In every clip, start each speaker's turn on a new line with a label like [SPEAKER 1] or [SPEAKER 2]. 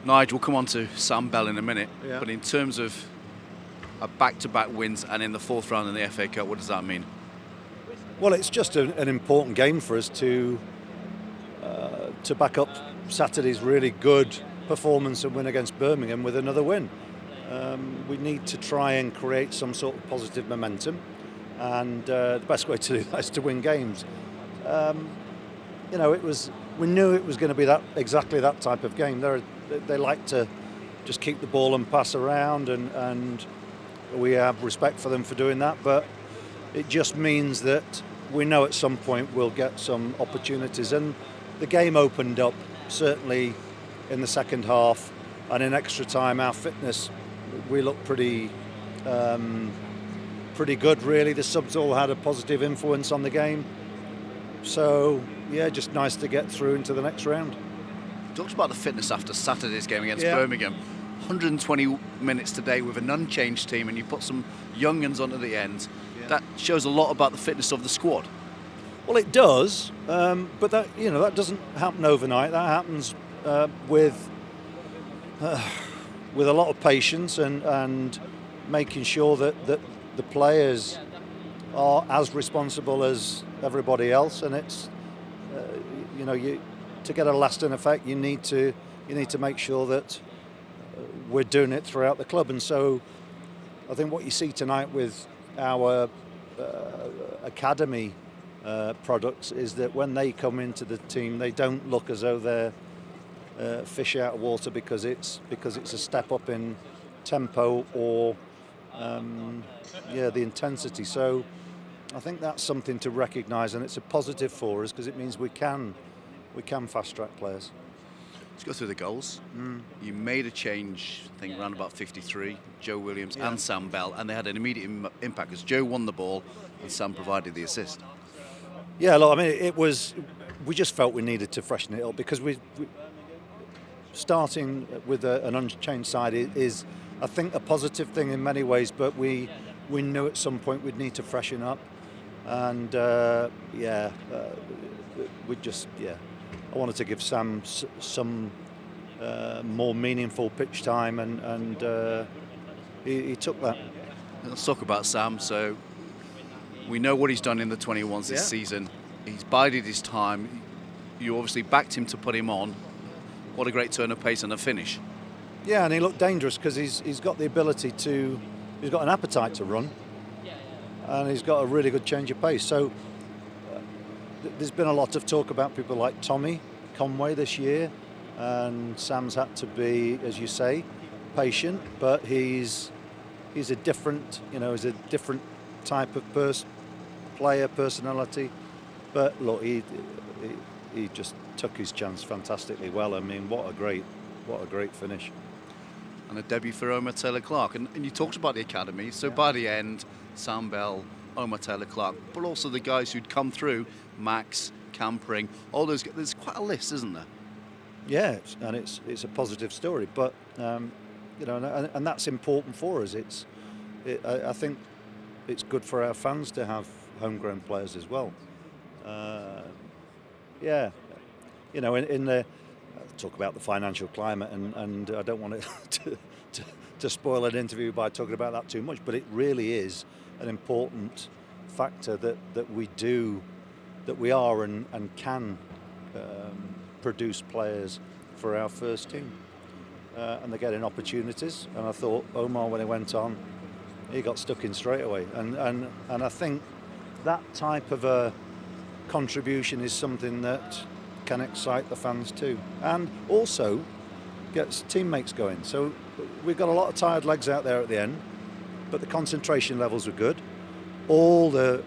[SPEAKER 1] Nigel, we'll come on to Sam Bell in a minute,
[SPEAKER 2] Yeah.
[SPEAKER 1] but in terms of a back-to-back wins and in the fourth round in the FA Cup, what does that mean?
[SPEAKER 2] Well, it's just an important game for us to back up Saturday's really good performance and win against Birmingham with another win. We need to try and create some sort of positive momentum, and the best way to do that is to win games. We knew it was going to be exactly that type of game. They like to just keep the ball and pass around, and we have respect for them for doing that. But it just means that we know at some point we'll get some opportunities, and the game opened up certainly in the second half, and in extra time our fitness, we looked pretty good really. The subs all had a positive influence on the game, so yeah, just nice to get through into the next round.
[SPEAKER 1] Talks about the fitness after Saturday's game against Birmingham. 120 minutes today with an unchanged team, and you put some young uns onto the end. That shows a lot about the fitness of the squad.
[SPEAKER 2] Well, it does, but that doesn't happen overnight. That happens with a lot of patience and making sure that the players are as responsible as everybody else. And it's to get a lasting effect, you need to make sure that we're doing it throughout the club. And so I think what you see tonight with our academy products is that when they come into the team, they don't look as though they're fish out of water because it's a step up in tempo or the intensity. So I think that's something to recognise, and it's a positive for us because it means we can fast track players.
[SPEAKER 1] Let's go through the goals. You made a change, I think, around about 53, Joe Williams and Sam Bell, and they had an immediate impact because Joe won the ball and Sam provided the assist.
[SPEAKER 2] Yeah, look, I mean, we just felt we needed to freshen it up because we starting with an unchanged side is, I think, a positive thing in many ways, but we knew at some point we'd need to freshen up, and I wanted to give Sam some more meaningful pitch time, and he took that.
[SPEAKER 1] Let's talk about Sam. So we know what he's done in the 21s this season. He's bided his time. You obviously backed him to put him on. What a great turn of pace and a finish.
[SPEAKER 2] Yeah, and he looked dangerous because he's got the ability to, he's got an appetite to run, and he's got a really good change of pace. So there's been a lot of talk about people like Tommy Conway this year, and Sam's had to be, as you say, patient, but he's a different type of player, personality. But look, he just took his chance fantastically well. I mean, what a great finish.
[SPEAKER 1] And a debut for Omar Taylor-Clark. And you talked about the academy. So by the end, Sam Bell, Omar Taylor-Clark, but also the guys who'd come through, Max, Campering, all those. There's quite a list, isn't there?
[SPEAKER 2] Yeah, and it's a positive story. But and that's important for us. I think it's good for our fans to have homegrown players as well. In the talk about the financial climate, and I don't want to spoil an interview by talking about that too much, but it really is an important factor that we are and can produce players for our first team, and they're getting opportunities. And I thought Omar, when he went on, he got stuck in straight away, and I think that type of a contribution is something that can excite the fans too, and also gets teammates going. So we've got a lot of tired legs out there at the end, but the concentration levels were good. All the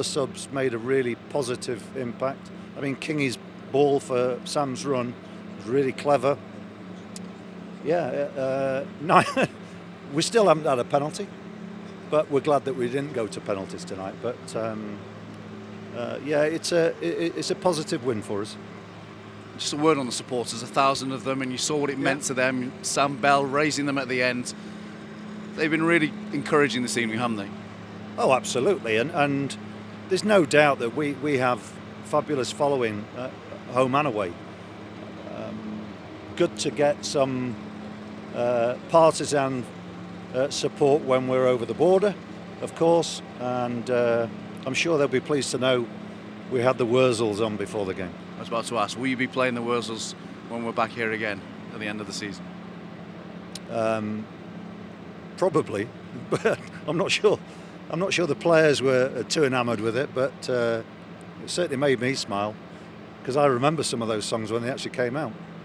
[SPEAKER 2] subs made a really positive impact. I mean, Kingy's ball for Sam's run was really clever. We still haven't had a penalty, but we're glad that we didn't go to penalties tonight. But it's a positive win for us.
[SPEAKER 1] Just a word on the supporters, 1,000 of them, and you saw what it meant to them. Sam Bell raising them at the end. They've been really encouraging this evening, haven't they?
[SPEAKER 2] Oh, absolutely, and there's no doubt that we have fabulous following home and away. good to get some partisan support when we're over the border, of course, and I'm sure they'll be pleased to know we had the Wurzels on before the game.
[SPEAKER 1] I was about to ask, will you be playing the Wurzels when we're back here again at the end of the season?
[SPEAKER 2] Probably, but I'm not sure. I'm not sure the players were too enamoured with it, but it certainly made me smile because I remember some of those songs when they actually came out.